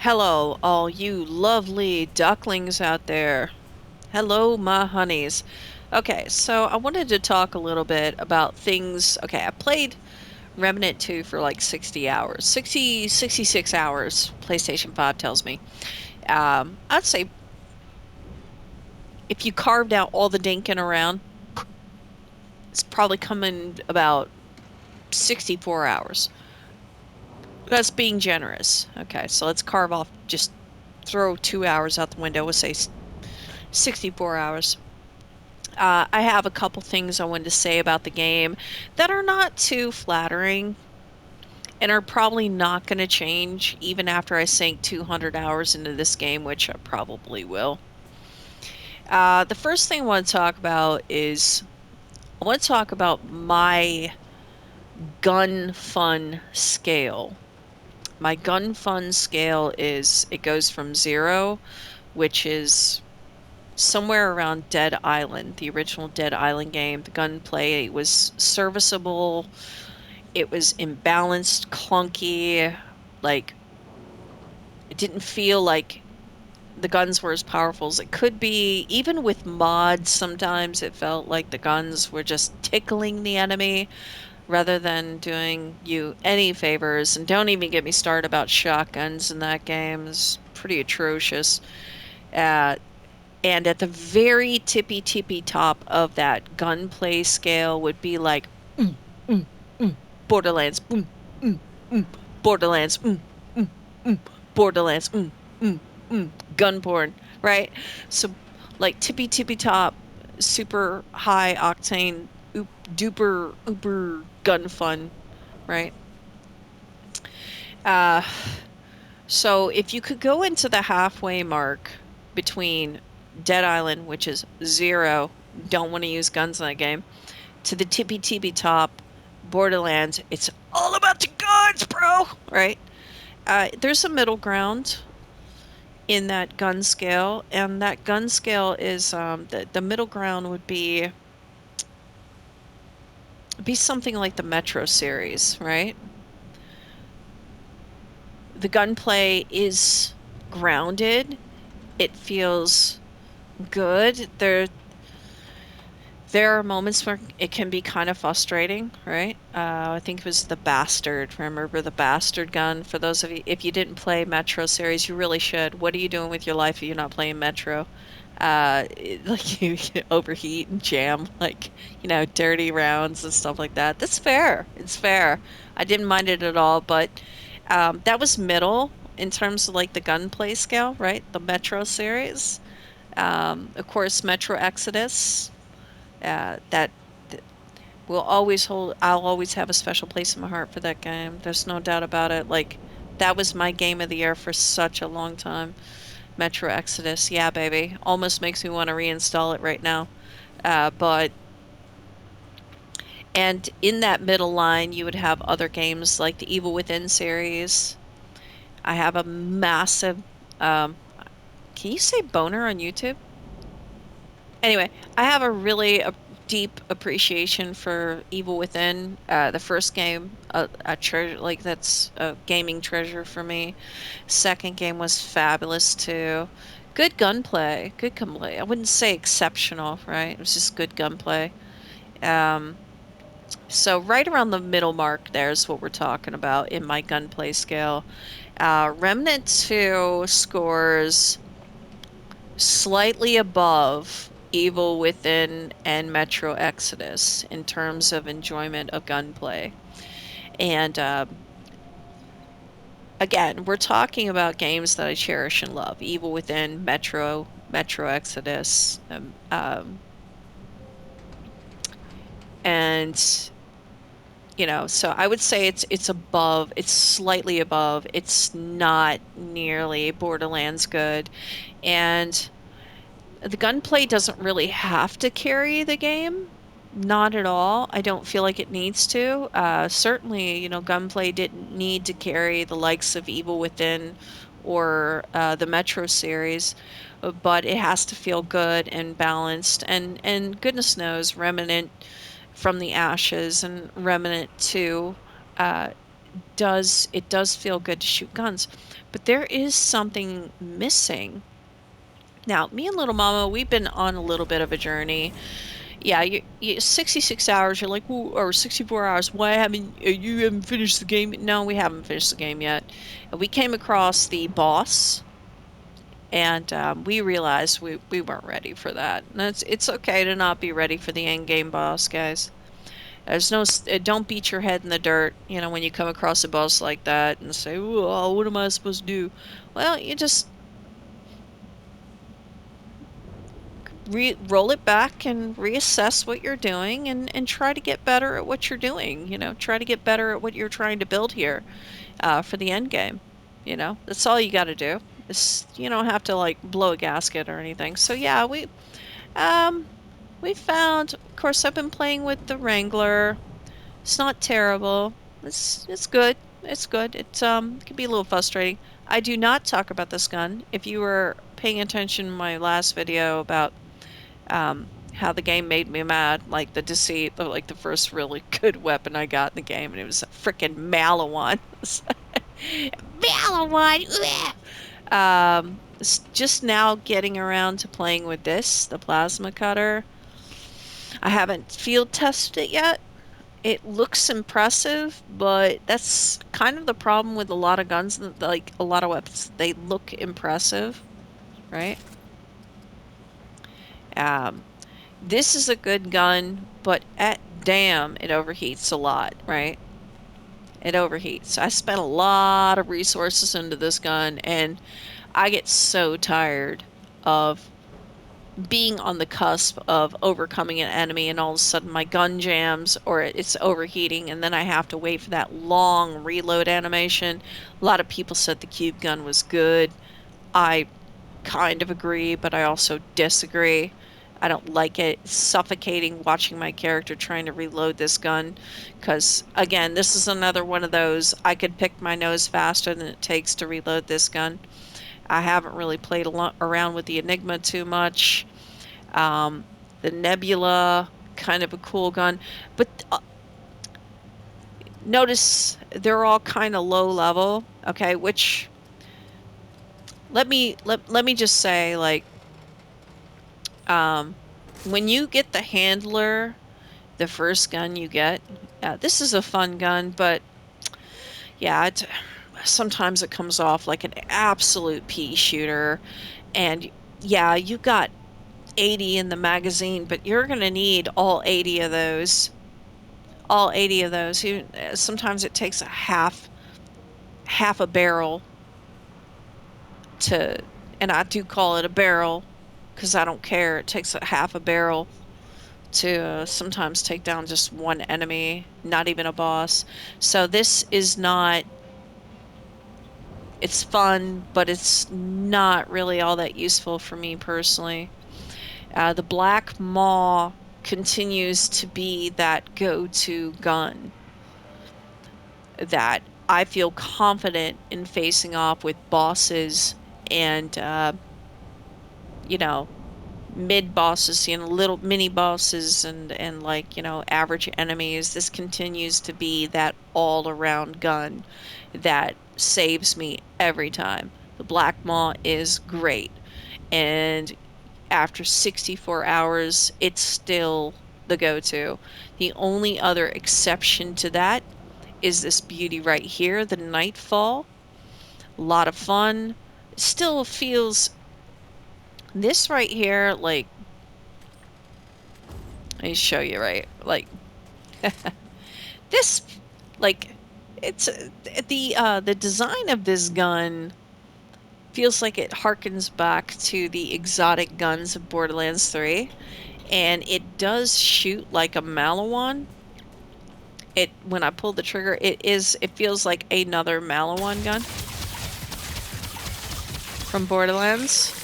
Hello, all you lovely ducklings out there. Hello, my honeys. Okay, so I wanted to talk a little bit about things. Okay, I played Remnant 2 for like 60 hours. 66 hours, PlayStation 5 tells me. I'd say if you carved out all the dinking around, it's probably coming about 64 hours. That's being generous. Okay, so let's carve off, just throw 2 hours out the window. We'll say 64 hours. I have a couple things I wanted to say about the game that are not too flattering and are probably not going to change even after I sink 200 hours into this game, which I probably will. The first thing I want to talk about is I want to talk about my gun fun scale. My gun fun scale is it goes from 0, which is somewhere around Dead Island, the original Dead Island game. The gunplay was serviceable. It was imbalanced, clunky. Like, it didn't feel like the guns were as powerful as it could be. Even with mods, sometimes it felt like the guns were just tickling the enemy rather than doing you any favors. And don't even get me started about shotguns in that game. It's pretty atrocious. Uh, And at the very tippy top of that gunplay scale would be like mm, mm, Borderlands, Borderlands, Borderlands, gun porn, right? So like tippy top, super high octane, duper uber gun fun, right? Uh, so if you could go into the halfway mark between Dead Island, which is 0, don't want to use guns in that game, to the tippy top Borderlands, it's all about the guns, bro, right? There's a middle ground in that gun scale, and that gun scale is the middle ground would be something like the Metro series, right? The gunplay is grounded. It feels good. There are moments where it can be kind of frustrating, right? I think it was the Bastard. Remember the Bastard gun? For those of you, if you didn't play Metro series, you really should. What are you doing with your life if you're not playing Metro? Like you overheat and jam, like, dirty rounds and stuff like that. That's fair. It's fair. I didn't mind it at all, but that was middle in terms of like the gunplay scale, right? The Metro series. Of course, Metro Exodus that will always hold. I'll always have a special place in my heart for that game. There's no doubt about it. Like, that was my game of the year for such a long time. Metro Exodus, yeah, baby. Almost makes me want to reinstall it right now. But and in that middle line, you would have other games like the Evil Within series. I have a massive. Um, can you say boner on YouTube? Anyway, I have a really deep appreciation for Evil Within. The first game, a treasure, like that's a gaming treasure for me. Second game was fabulous too. Good gunplay, good gunplay. I wouldn't say exceptional, right? It was just good gunplay. Um, so right around the middle mark, there's what we're talking about in my gunplay scale. Remnant 2 scores slightly above Evil Within and Metro Exodus in terms of enjoyment of gunplay. And again, we're talking about games that I cherish and love. Evil Within, Metro Exodus, and so I would say it's above, it's slightly above. It's not nearly Borderlands good. And the gunplay doesn't really have to carry the game. Not at all. I don't feel like it needs to. Certainly, gunplay didn't need to carry the likes of Evil Within or the Metro series, but it has to feel good and balanced. And goodness knows, Remnant from the Ashes and Remnant 2 uh, does feel good to shoot guns, but there is something missing. Now, me and Little Mama, we've been on a little bit of a journey. Yeah, 66 hours, you're like, "Ooh," or 64 hours. Why haven't you haven't finished the game? No, we haven't finished the game yet. We came across the boss, and we realized we weren't ready for that. And it's okay to not be ready for the end game boss, guys. There's no, don't beat your head in the dirt, you know, when you come across a boss like that and say, "Oh, what am I supposed to do?" Well, you just roll it back and reassess what you're doing and try to get better at what you're doing. You know, try to get better at what you're trying to build here for the end game. You know, that's all you got to do. You don't have to like blow a gasket or anything. So yeah, um we found. Of course, I've been playing with the Wrangler. It's not terrible. It's good. It's good. It can be a little frustrating. I do not talk about this gun. If you were paying attention in my last video about how the game made me mad, like the deceit, like the first really good weapon I got in the game, and it was a freaking Malawan. Malawan! Just now getting around to playing with this, the plasma cutter. I haven't field tested it yet. It looks impressive, but that's kind of the problem with a lot of guns, like a lot of weapons. They look impressive, right? Um, this is a good gun, but at damn, it overheats a lot, right? It overheats. I spent a lot of resources into this gun, and I get so tired of being on the cusp of overcoming an enemy and all of a sudden my gun jams or it's overheating and then I have to wait for that long reload animation. A lot of people said the cube gun was good. I kind of agree, but I also disagree. I don't like it. It's suffocating watching my character trying to reload this gun because, again, this is another one of those I could pick my nose faster than it takes to reload this gun. I haven't really played around with the Enigma too much. Um, the Nebula, kind of a cool gun, but notice they're all kind of low level. Okay, which let me just say, like, um, when you get the handler, the first gun you get, this is a fun gun, but yeah, sometimes it comes off like an absolute pea shooter, and yeah, you got 80 in the magazine, but you're gonna need all 80 of those. All 80 of those. Sometimes it takes a half a barrel to, and I do call it a barrel because I don't care. It takes a half a barrel to sometimes take down just one enemy, not even a boss. So this is not, it's fun, but it's not really all that useful for me personally. The Black Maw continues to be that go-to gun that I feel confident in facing off with bosses and, you know, mid bosses, you know, little mini bosses and like, you know, average enemies. This continues to be that all around gun that saves me every time. The Black Maw is great. And after 64 hours, it's still the go-to. The only other exception to that is this beauty right here, the Nightfall. A lot of fun. It still feels, this right here, like, let me show you, right? Like, this, like, it's the design of this gun feels like it harkens back to the exotic guns of Borderlands 3, and it does shoot like a Malawan. It, when I pull the trigger, it feels like another Malawan gun from Borderlands,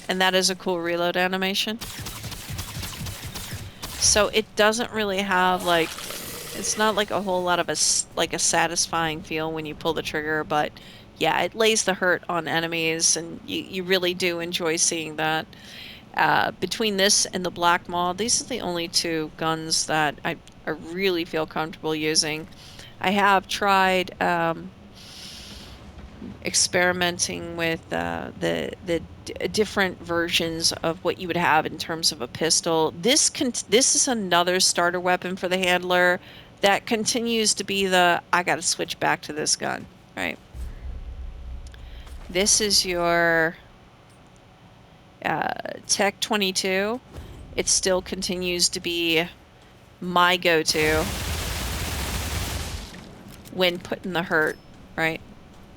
and that is a cool reload animation. So it doesn't really have like, it's not like a whole lot of like a satisfying feel when you pull the trigger, but yeah, it lays the hurt on enemies, and you really do enjoy seeing that. Between this and the Black Maw, these are the only two guns that I really feel comfortable using. I have tried experimenting with different versions of what you would have in terms of a pistol. This is another starter weapon for the handler that continues to be the I got to switch back to this gun, right? This is your Tech 22. It still continues to be my go-to when put in the hurt, right?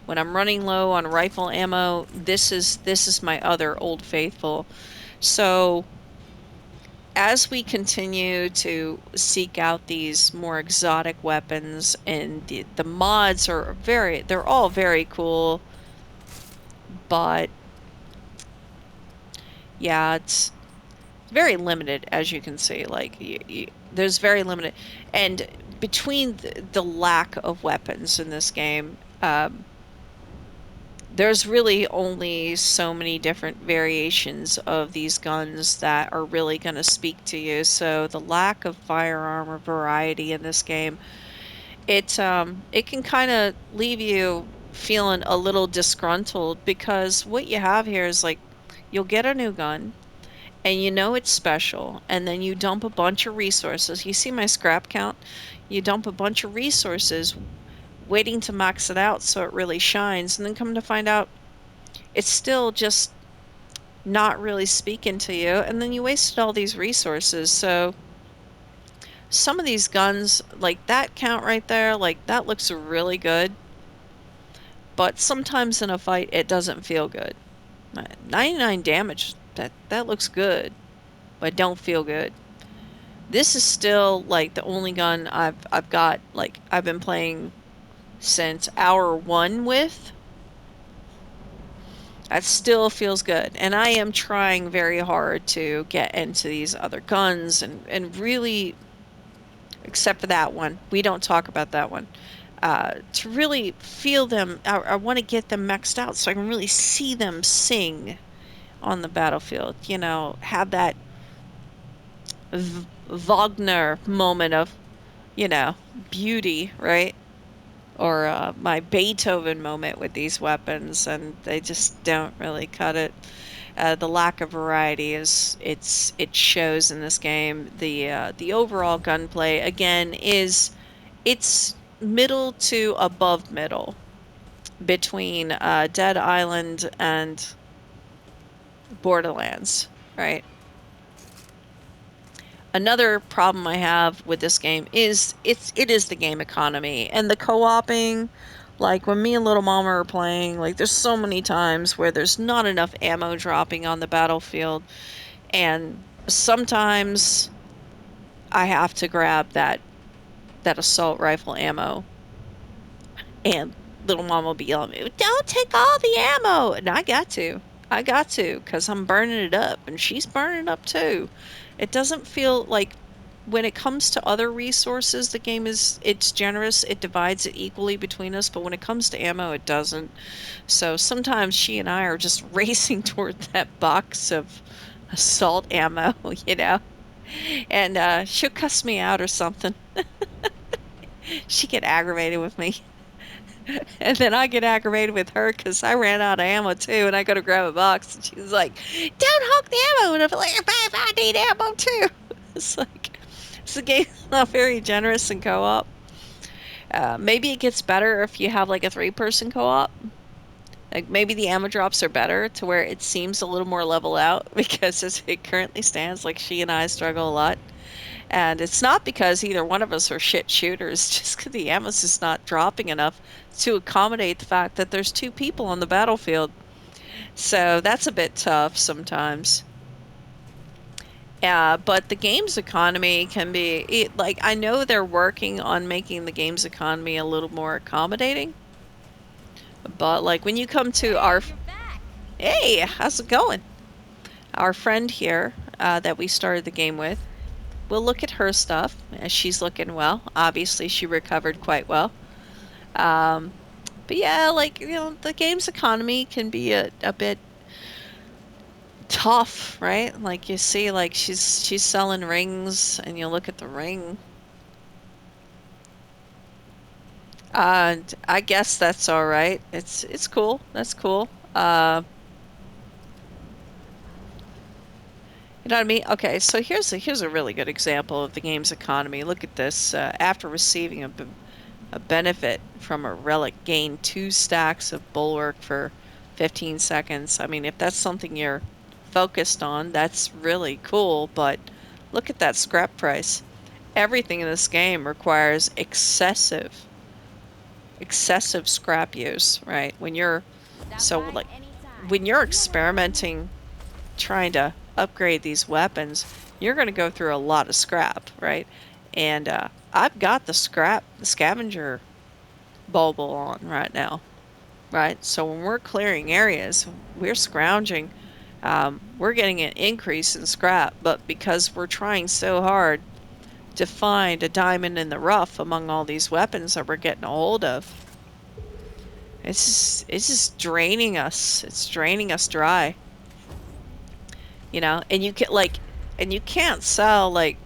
When I'm running low on rifle ammo, this is my other old faithful. So as we continue to seek out these more exotic weapons, and the mods are they're all very cool, but yeah, it's very limited, as you can see. Like there's very limited, and between the lack of weapons in this game, there's really only so many different variations of these guns that are really going to speak to you. So the lack of firearm or variety in this game, it can kind of leave you feeling a little disgruntled, because what you have here is like you'll get a new gun and you know it's special, and then you dump a bunch of resources. You see my scrap count? You dump a bunch of resources waiting to max it out so it really shines, and then come to find out it's still just not really speaking to you, and then you wasted all these resources. So some of these guns, like that count right there, like that looks really good, but sometimes in a fight it doesn't feel good. 99 damage, that looks good, but don't feel good. This is still like the only gun I've got, like I've been playing since hour 1 with. That still feels good. And I am trying very hard to get into these other guns and really, except for that one, we don't talk about that one, to really feel them. I want to get them maxed out so I can really see them sing on the battlefield. You know, have that Wagner moment of, you know, beauty, right? Or my Beethoven moment with these weapons, and they just don't really cut it. The lack of variety it shows in this game. The overall gunplay again is it's middle to above middle between Dead Island and Borderlands, right? Another problem I have with this game is it is the game economy and the co-oping. Like when me and Little Mama are playing, like there's so many times where there's not enough ammo dropping on the battlefield, and sometimes I have to grab that assault rifle ammo, and Little Mama will be yelling at me, "Don't take all the ammo!" And I got to, because I'm burning it up, and she's burning it up too. It doesn't feel like when it comes to other resources, the game it's generous. It divides it equally between us, but when it comes to ammo, it doesn't. So sometimes she and I are just racing toward that box of assault ammo, you know, and she'll cuss me out or something. She get aggravated with me. And then I get aggravated with her because I ran out of ammo too, and I go to grab a box, and she's like, "Don't hog the ammo!" And I'm like, "Babe, I need ammo too." It's like, it's the game's not very generous in co-op. Maybe it gets better if you have like a three-person co-op. Like maybe the ammo drops are better to where it seems a little more level out, because as it currently stands, like she and I struggle a lot. And it's not because either one of us are shit shooters, just because the ammo's just not dropping enough to accommodate the fact that there's two people on the battlefield. So that's a bit tough sometimes. But the games economy can be like, I know they're working on making the games economy a little more accommodating, but like when you come to our, hey, how's it going? Our friend here that we started the game with, we'll look at her stuff. She's looking well. Obviously, she recovered quite well. Um, but yeah, like, you know, the game's economy can be a bit tough, right? Like you see, like she's selling rings, and you look at the ring. And I guess that's all right. It's cool. That's cool. You know what I mean? Okay, so here's a really good example of the game's economy. Look at this. After receiving a benefit from a relic, gain 2 stacks of bulwark for 15 seconds. I mean, if that's something you're focused on, that's really cool. But look at that scrap price. Everything in this game requires excessive scrap use, right? Stop So by like anytime. when you're You know where I am. experimenting trying to upgrade these weapons, you're going to go through a lot of scrap, right? And I've got the scavenger bauble on right now, right? So when we're clearing areas, we're scrounging. We're getting an increase in scrap, but because we're trying so hard to find a diamond in the rough among all these weapons that we're getting a hold of, it's just draining us. It's draining us dry, and you can't sell like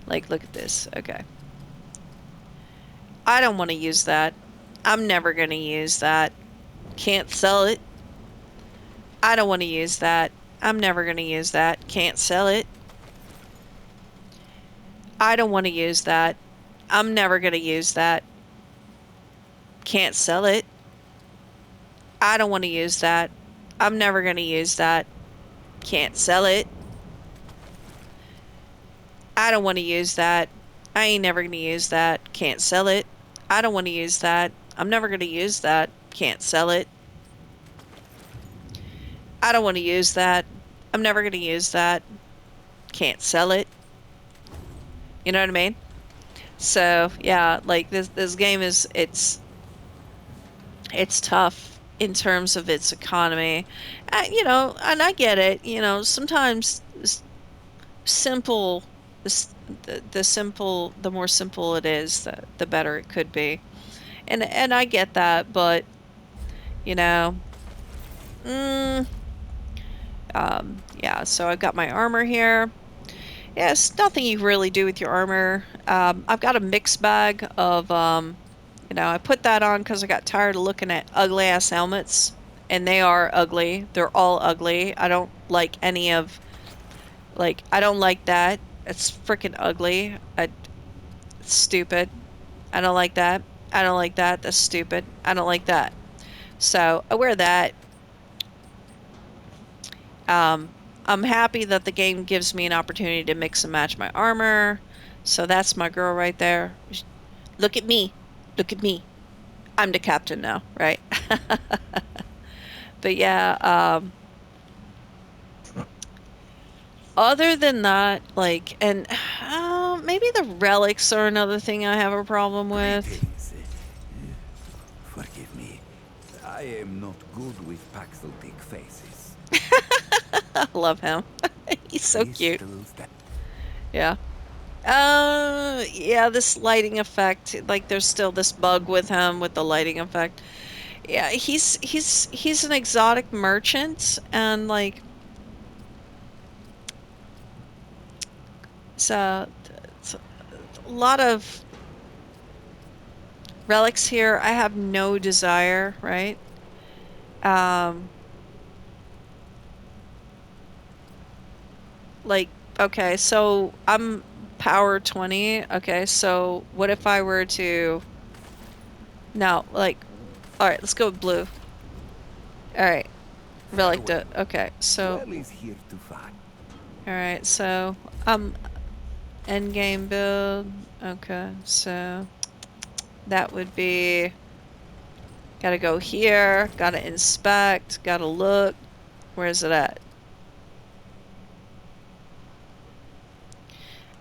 look at this. Okay. I don't want to use that. I'm never going to use that. Can't sell it. I don't want to use that. I'm never going to use that. Can't sell it. I don't want to use that. I'm never going to use that. Can't sell it. I don't want to use that. I'm never going to use that. Can't sell it. I don't want to use that. I ain't never going to use that. Can't sell it. I don't want to use that. I'm never going to use that. Can't sell it. I don't want to use that. I'm never going to use that. Can't sell it. You know what I mean? So, yeah, like this game it's tough in terms of its economy. And I get it. Sometimes simple the more simple it is, the better it could be. And I get that, but you know, mm, yeah, so I've got my armor here. Yeah, it's nothing you really do with your armor. I've got a mixed bag of, I put that on because I got tired of looking at ugly ass helmets, and they are ugly. They're all ugly. I don't like any of, I don't like that. It's freaking ugly. It's stupid. I don't like that. I don't like that. That's stupid. I don't like that. So I wear that. Um, I'm happy that the game gives me an opportunity to mix and match my armor. So that's my girl right there. Look at me. Look at me. I'm the captain now, right? But yeah, other than that, and maybe the relics are another thing I have a problem with. Greetings. Forgive me. I am not good with pixelated faces. I love him. He's so cute. Crystals that Yeah. Yeah, this lighting effect, like there's still this bug with him with the lighting effect. Yeah, he's an exotic merchant, and it's a lot of relics here. I have no desire, right? Um, like okay, so I'm power 20. Okay, so what if I were to no, all right, let's go with blue. All right, relic farewell. to okay, so Well is here to find. all right, so end game build. Okay, so that would be gotta go here, gotta inspect, gotta look. Where is it at?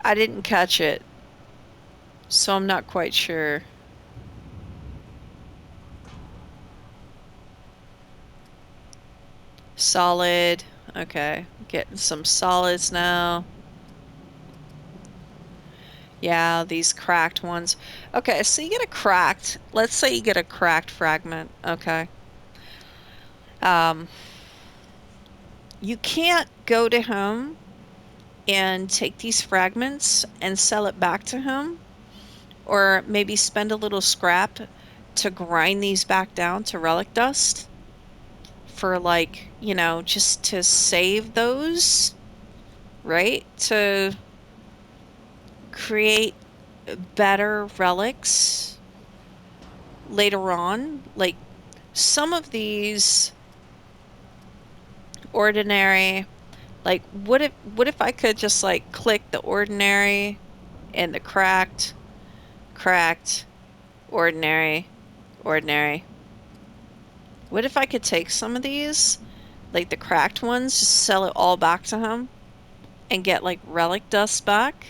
I didn't catch it, so I'm not quite sure. Solid. Okay, getting some solids now. Yeah, these cracked ones. Okay, so you get a cracked, let's say you get a cracked fragment, okay? Um, you can't go to him and take these fragments and sell it back to him, or maybe spend a little scrap. to grind these back down to relic dust for like, just to save those, right? To create better relics later on. Like some of these ordinary, like what if I could just like click the ordinary and the cracked, cracked, ordinary, ordinary. What if I could take some of these, like the cracked ones, just sell it all back to him and get like relic dust back,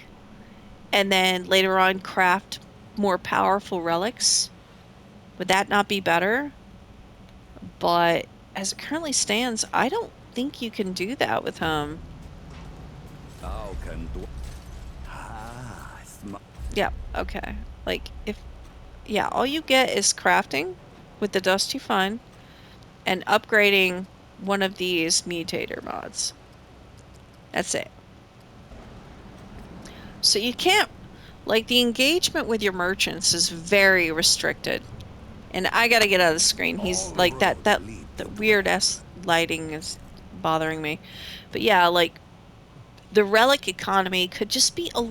and then later on craft more powerful relics? Would that not be better? But as it currently stands, I don't think you can do that with him. How can do? Ah, Yeah, okay. Like if yeah, all you get is crafting with the dust you find and upgrading one of these mutator mods. That's it. So you can't, like, the engagement with your merchants is very restricted. And I gotta get out of the screen. He's all like roads lead to that weird Dwemer. ass lighting is bothering me. But yeah, like the relic economy could just be a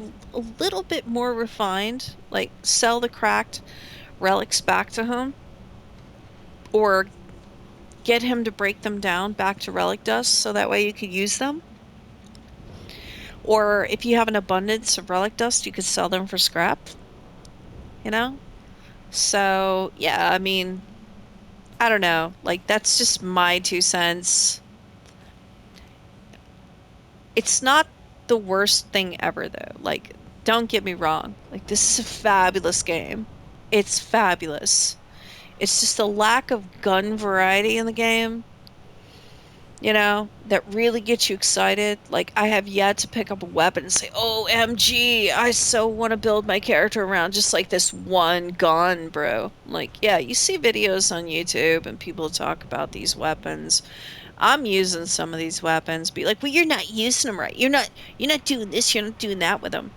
little bit more refined. Like sell the cracked relics back to him or get him to break them down back to relic dust so that way you could use them. Or if you have an abundance of relic dust, you could sell them for scrap, you know? So, yeah, I mean, I don't know. Like, that's just my 2 cents. It's not the worst thing ever, though. Like, don't get me wrong. Like, this is a fabulous game. It's fabulous. It's just a lack of gun variety in the game, that really gets you excited. Like, I have yet to pick up a weapon and say, "Oh, MG, I so want to build my character around just like this one gun, bro." Like, yeah, you see videos on YouTube and people talk about these weapons. I'm using some of these weapons, be like, "Well, you're not using them right. You're not doing this, you're not doing that with them."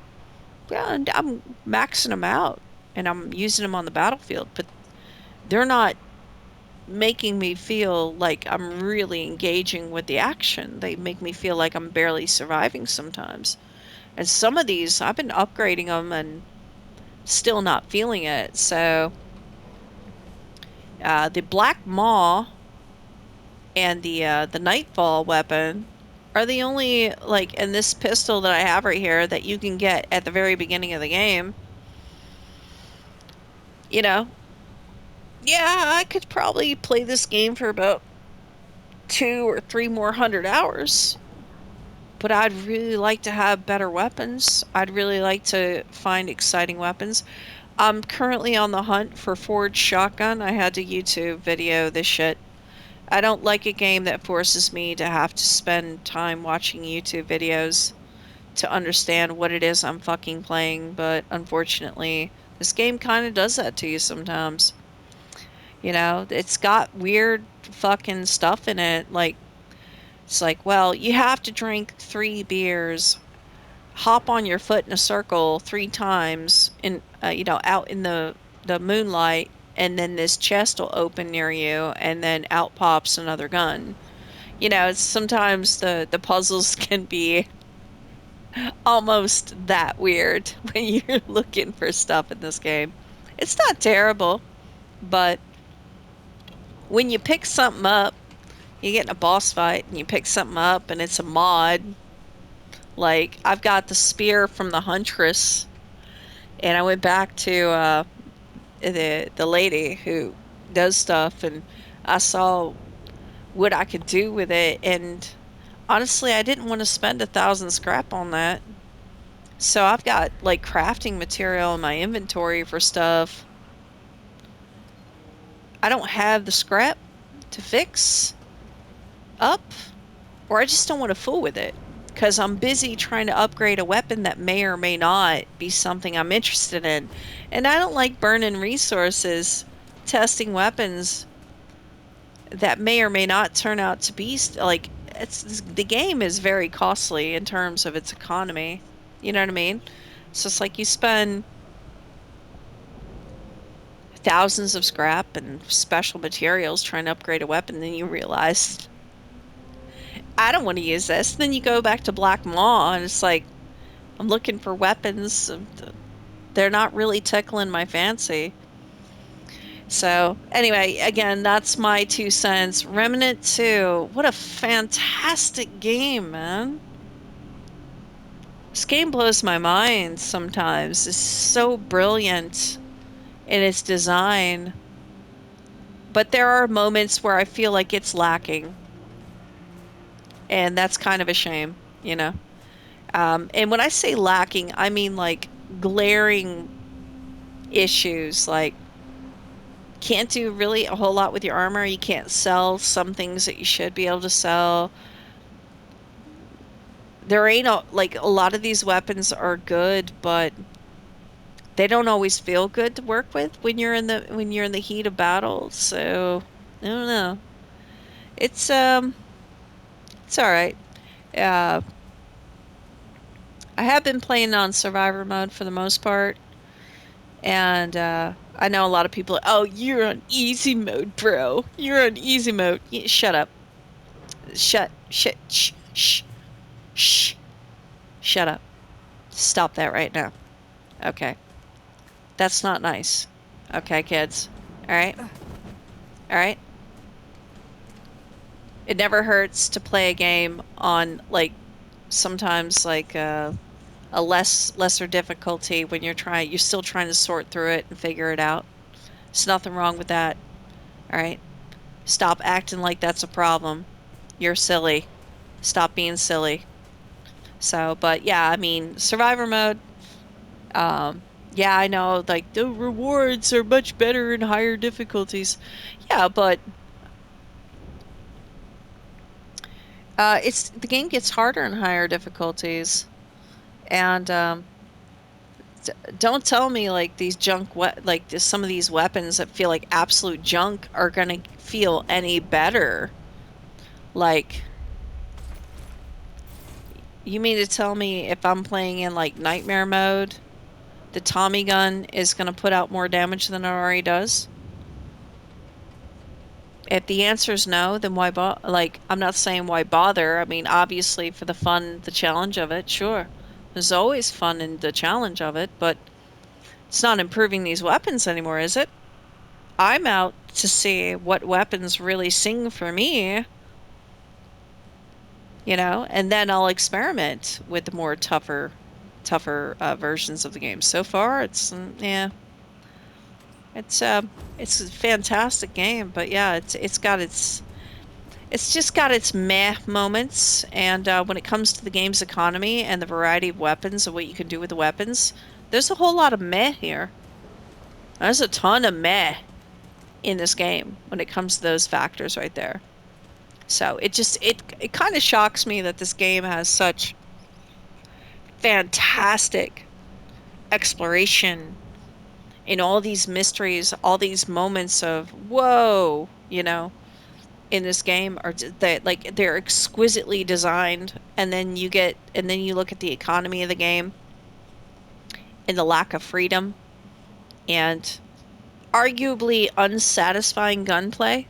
Yeah, and I'm maxing them out and I'm using them on the battlefield, but they're not making me feel like I'm really engaging with the action. They make me feel like I'm barely surviving sometimes. And some of these, I've been upgrading them and still not feeling it. So, the Black Maw and the Nightfall weapon are the only, like, and this pistol that I have right here that you can get at the very beginning of the game. You know, yeah, I could probably play this game for about 2 or 3 more 100 hours. But I'd really like to have better weapons. I'd really like to find exciting weapons. I'm currently on the hunt for Forged Shotgun. I had to YouTube video this shit. I don't like a game that forces me to have to spend time watching YouTube videos to understand what it is I'm fucking playing, but unfortunately, this game kind of does that to you sometimes. It's got weird fucking stuff in it. Like, it's like, well, you have to drink 3 beers, hop on your foot in a circle 3 times out in the moonlight, and then this chest will open near you and then out pops another gun. It's sometimes the puzzles can be almost that weird when you're looking for stuff in this game. It's not terrible, but when you pick something up, you get in a boss fight and you pick something up and it's a mod. Like, I've got the spear from the Huntress. And I went back to the lady who does stuff, and I saw what I could do with it. And honestly, I didn't want to spend 1,000 scrap on that. So I've got like crafting material in my inventory for stuff. I don't have the scrap to fix up, or I just don't want to fool with it because I'm busy trying to upgrade a weapon that may or may not be something I'm interested in. And I don't like burning resources testing weapons that may or may not turn out to be like the game is very costly in terms of its economy. You know what I mean? So it's like you spend thousands of scrap and special materials trying to upgrade a weapon, then you realize I don't want to use this. Then you go back to Black Maw and it's like I'm looking for weapons. They're not really tickling my fancy. So, anyway, again, that's my 2 cents. Remnant 2, what a fantastic game, man. This game blows my mind sometimes. It's so brilliant in its design, but there are moments where I feel like it's lacking, and that's kind of a shame, you know? And when I say lacking, I mean like glaring issues, like can't do really a whole lot with your armor. You can't sell some things that you should be able to sell. There ain't like a lot of these weapons are good, but they don't always feel good to work with when you're in the heat of battle. So I don't know. It's it's all right. Uh, I have been playing on survivor mode for the most part, and I know a lot of people. Oh, you're on easy mode, bro. You're on easy mode. Shut up. Shh. Shh. Shut up. Stop that right now. Okay. That's not nice. Okay, kids. All right. All right. It never hurts to play a game on like sometimes like a lesser difficulty when you're still trying to sort through it and figure it out. There's nothing wrong with that. All right. Stop acting like that's a problem. You're silly. Stop being silly. So, but yeah, I mean, survivor mode, yeah, I know like the rewards are much better in higher difficulties. Yeah, but it's the game gets harder in higher difficulties. And don't tell me like these like some of these weapons that feel like absolute junk are gonna feel any better. Like, you mean to tell me if I'm playing in like nightmare mode, the Tommy gun is gonna put out more damage than it already does? If the answer is no, then why like, I'm not saying why bother. I mean, obviously for the fun, the challenge of it, sure. There's always fun in the challenge of it, but it's not improving these weapons anymore, is it? I'm out to see what weapons really sing for me, and then I'll experiment with the more tougher versions of the game. So far, yeah, it's uh, it's a fantastic game, but yeah, it's just got its meh moments. And when it comes to the game's economy and the variety of weapons and what you can do with the weapons, there's a whole lot of meh here. There's a ton of meh in this game when it comes to those factors right there. So it kind of shocks me that this game has such fantastic exploration in all these mysteries, all these moments of whoa, in this game are that like they're exquisitely designed, and then you look at the economy of the game and the lack of freedom and arguably unsatisfying gunplay.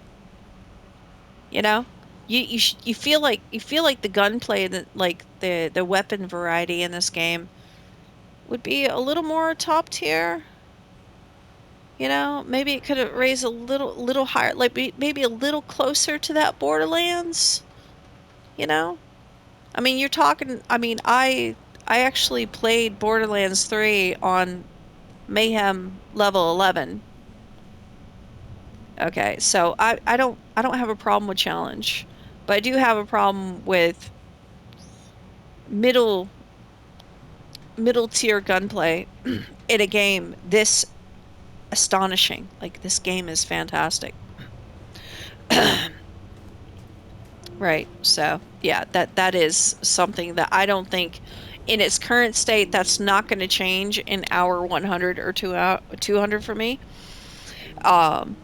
You know, you feel like the gunplay that like the weapon variety in this game would be a little more top tier. Maybe it could have raised a little higher, like maybe a little closer to that Borderlands. You know, I mean, you're talking. I mean, I actually played Borderlands 3 on Mayhem level 11. Okay, so I don't have a problem with challenge, but I do have a problem with middle middle tier gunplay in a game this astonishing. Like this game is fantastic. Right. So, yeah, that is something that I don't think in its current state that's not going to change in hour 100 or 200 for me. Um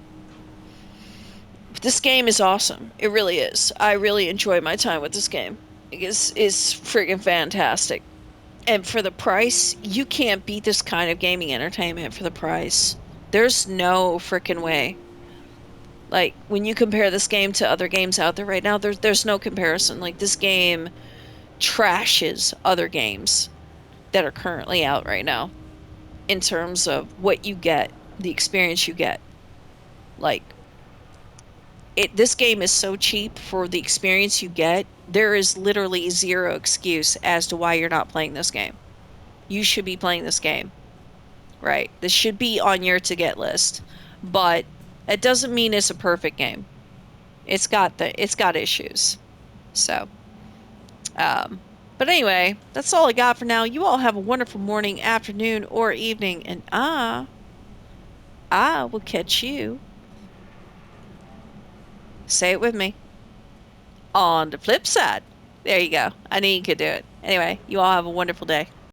this game is awesome. It really is. I really enjoy my time with this game. Is friggin' fantastic. And for the price, you can't beat this kind of gaming entertainment for the price. There's no freaking way. Like when you compare this game to other games out there right now, there's no comparison. Like this game trashes other games that are currently out right now in terms of what you get, the experience you get. Like this game is so cheap for the experience you get. There is literally zero excuse as to why you're not playing this game. You should be playing this game, right? This should be on your to get list. But it doesn't mean it's a perfect game. It's got issues. So, um but anyway, that's all I got for now. You all have a wonderful morning, afternoon, or evening, and I will catch you. Say it with me. On the flip side. There you go. I knew you could do it. Anyway, you all have a wonderful day.